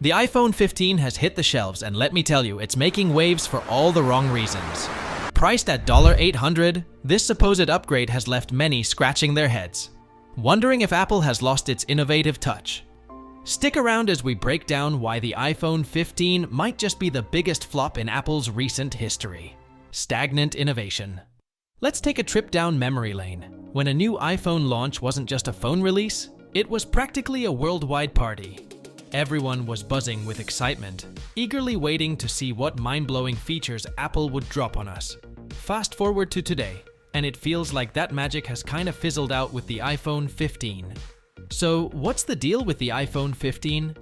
The iPhone 15 has hit the shelves, and let me tell you, it's making waves for all the wrong reasons. Priced at $800, this supposed upgrade has left many scratching their heads, wondering if Apple has lost its innovative touch. Stick around as we break down why the iPhone 15 might just be the biggest flop in Apple's recent history. Stagnant innovation. Let's take a trip down memory lane. When a new iPhone launch wasn't just a phone release, it was practically a worldwide party. Everyone was buzzing with excitement, eagerly waiting to see what mind-blowing features Apple would drop on us. Fast forward to today, and it feels like that magic has kind of fizzled out with the iPhone 15. So, what's the deal with the iPhone 15?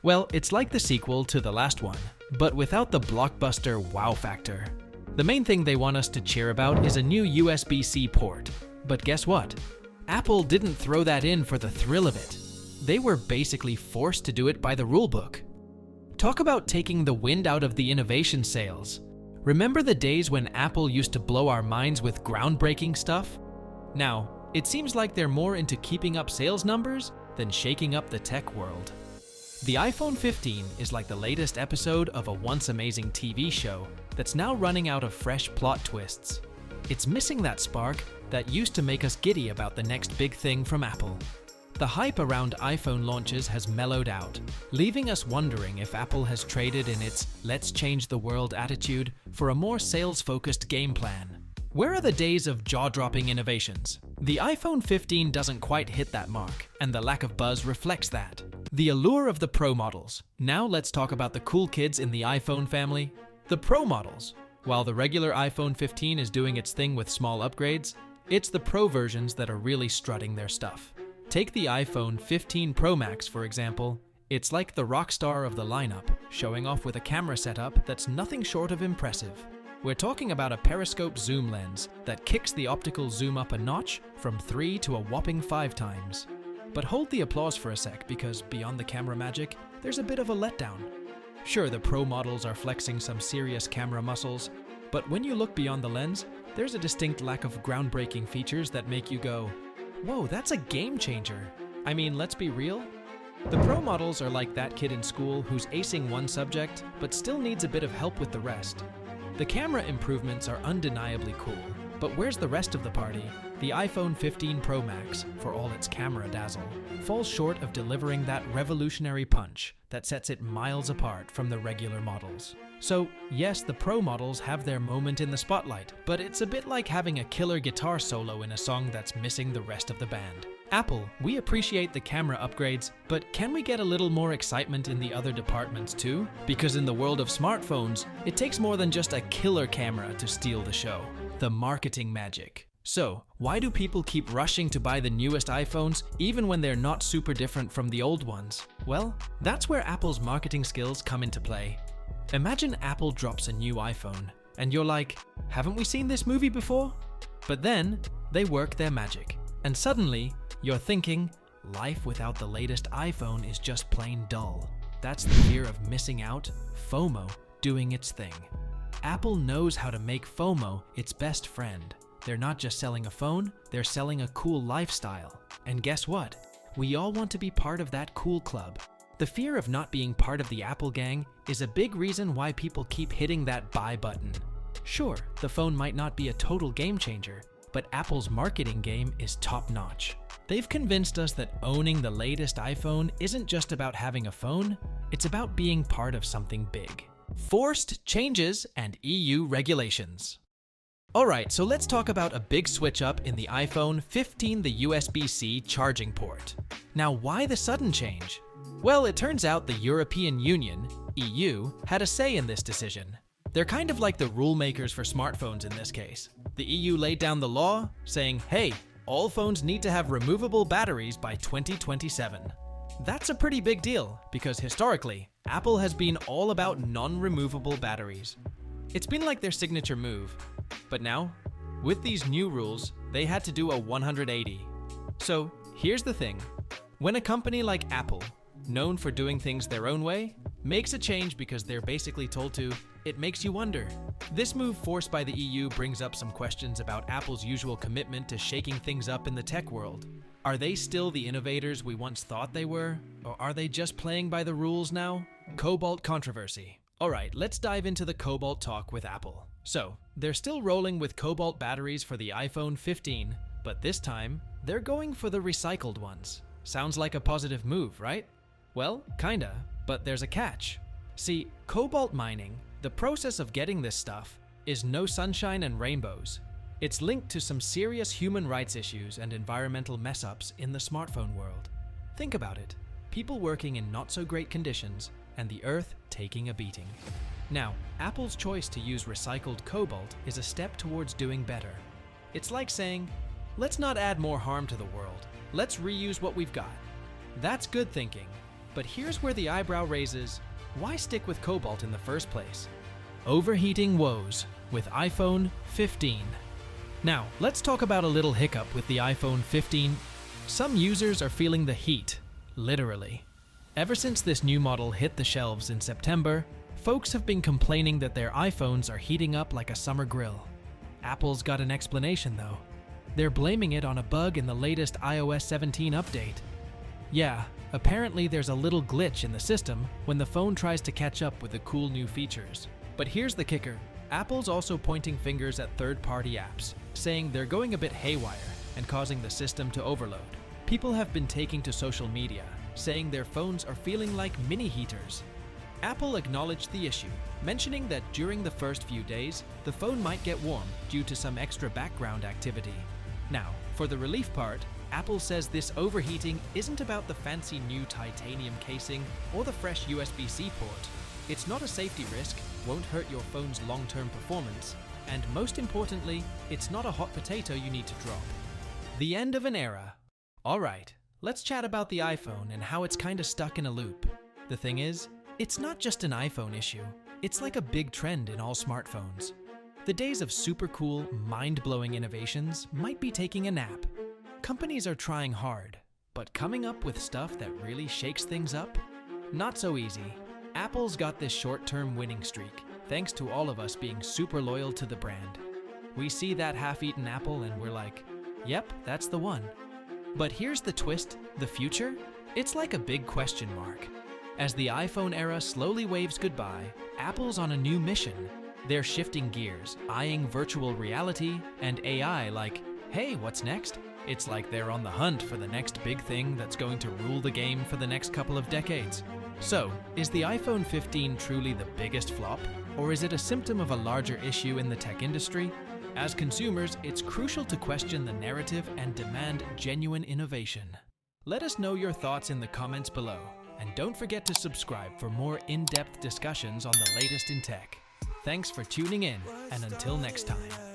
Well, it's like the sequel to the last one, but without the blockbuster wow factor. The main thing they want us to cheer about is a new USB-C port. But guess what? Apple didn't throw that in for the thrill of it. They were basically forced to do it by the rulebook. Talk about taking the wind out of the innovation sails. Remember the days when Apple used to blow our minds with groundbreaking stuff? Now, it seems like they're more into keeping up sales numbers than shaking up the tech world. The iPhone 15 is like the latest episode of a once amazing TV show that's now running out of fresh plot twists. It's missing that spark that used to make us giddy about the next big thing from Apple. The hype around iPhone launches has mellowed out, leaving us wondering if Apple has traded in its "let's change the world" attitude for a more sales-focused game plan. Where are the days of jaw-dropping innovations? The iPhone 15 doesn't quite hit that mark, and the lack of buzz reflects that. The allure of the Pro models. Now let's talk about the cool kids in the iPhone family. The Pro models. While the regular iPhone 15 is doing its thing with small upgrades, it's the Pro versions that are really strutting their stuff. Take the iPhone 15 Pro Max, for example. It's like the rock star of the lineup, showing off with a camera setup that's nothing short of impressive. We're talking about a periscope zoom lens that kicks the optical zoom up a notch from 3 to a whopping 5 times. But hold the applause for a sec, because beyond the camera magic, there's a bit of a letdown. Sure, the Pro models are flexing some serious camera muscles, but when you look beyond the lens, there's a distinct lack of groundbreaking features that make you go, "Whoa, that's a game changer." I mean, let's be real. The Pro models are like that kid in school who's acing one subject, but still needs a bit of help with the rest. The camera improvements are undeniably cool, but where's the rest of the party? The iPhone 15 Pro Max, for all its camera dazzle, falls short of delivering that revolutionary punch that sets it miles apart from the regular models. So, yes, the Pro models have their moment in the spotlight, but it's a bit like having a killer guitar solo in a song that's missing the rest of the band. Apple, we appreciate the camera upgrades, but can we get a little more excitement in the other departments too? Because in the world of smartphones, it takes more than just a killer camera to steal the show. The marketing magic. So, why do people keep rushing to buy the newest iPhones even when they're not super different from the old ones? Well, that's where Apple's marketing skills come into play. Imagine Apple drops a new iPhone, and you're like, haven't we seen this movie before? But then, they work their magic, and suddenly, you're thinking, life without the latest iPhone is just plain dull. That's the fear of missing out, FOMO, doing its thing. Apple knows how to make FOMO its best friend. They're not just selling a phone, they're selling a cool lifestyle. And guess what? We all want to be part of that cool club. The fear of not being part of the Apple gang is a big reason why people keep hitting that buy button. Sure, the phone might not be a total game changer, but Apple's marketing game is top-notch. They've convinced us that owning the latest iPhone isn't just about having a phone, it's about being part of something big. Forced changes and EU regulations. Alright, so let's talk about a big switch up in the iPhone 15, the USB-C charging port. Now, why the sudden change? Well, it turns out the European Union, EU, had a say in this decision. They're kind of like the rule makers for smartphones in this case. The EU laid down the law, saying, hey, all phones need to have removable batteries by 2027. That's a pretty big deal, because historically, Apple has been all about non-removable batteries. It's been like their signature move. But now, with these new rules, they had to do a 180. So, here's the thing. When a company like Apple, known for doing things their own way, makes a change because they're basically told to, it makes you wonder. This move forced by the EU brings up some questions about Apple's usual commitment to shaking things up in the tech world. Are they still the innovators we once thought they were? Or are they just playing by the rules now? Cobalt controversy. Alright, let's dive into the cobalt talk with Apple. So, they're still rolling with cobalt batteries for the iPhone 15, but this time, they're going for the recycled ones. Sounds like a positive move, right? Well, kinda, but there's a catch. See, cobalt mining, the process of getting this stuff, is no sunshine and rainbows. It's linked to some serious human rights issues and environmental mess-ups in the smartphone world. Think about it. People working in not-so-great conditions, and the Earth taking a beating. Now, Apple's choice to use recycled cobalt is a step towards doing better. It's like saying, let's not add more harm to the world. Let's reuse what we've got. That's good thinking. But here's where the eyebrow raises, why stick with cobalt in the first place? Overheating woes with iPhone 15. Now, let's talk about a little hiccup with the iPhone 15. Some users are feeling the heat, literally. Ever since this new model hit the shelves in September, folks have been complaining that their iPhones are heating up like a summer grill. Apple's got an explanation though. They're blaming it on a bug in the latest iOS 17 update. Yeah, apparently there's a little glitch in the system when the phone tries to catch up with the cool new features. But here's the kicker. Apple's also pointing fingers at third-party apps, saying they're going a bit haywire and causing the system to overload. People have been taking to social media, saying their phones are feeling like mini heaters. Apple acknowledged the issue, mentioning that during the first few days, the phone might get warm due to some extra background activity. Now, for the relief part, Apple says this overheating isn't about the fancy new titanium casing or the fresh USB-C port. It's not a safety risk, won't hurt your phone's long-term performance, and most importantly, it's not a hot potato you need to drop. The end of an era. Alright, let's chat about the iPhone and how it's kinda stuck in a loop. The thing is, it's not just an iPhone issue, it's like a big trend in all smartphones. The days of super cool, mind-blowing innovations might be taking a nap. Companies are trying hard, but coming up with stuff that really shakes things up? Not so easy. Apple's got this short-term winning streak, thanks to all of us being super loyal to the brand. We see that half-eaten apple and we're like, yep, that's the one. But here's the twist, the future? It's like a big question mark. As the iPhone era slowly waves goodbye, Apple's on a new mission. They're shifting gears, eyeing virtual reality and AI like, hey, what's next? It's like they're on the hunt for the next big thing that's going to rule the game for the next couple of decades. So, is the iPhone 15 truly the biggest flop? Or is it a symptom of a larger issue in the tech industry? As consumers, it's crucial to question the narrative and demand genuine innovation. Let us know your thoughts in the comments below, and don't forget to subscribe for more in-depth discussions on the latest in tech. Thanks for tuning in, and until next time.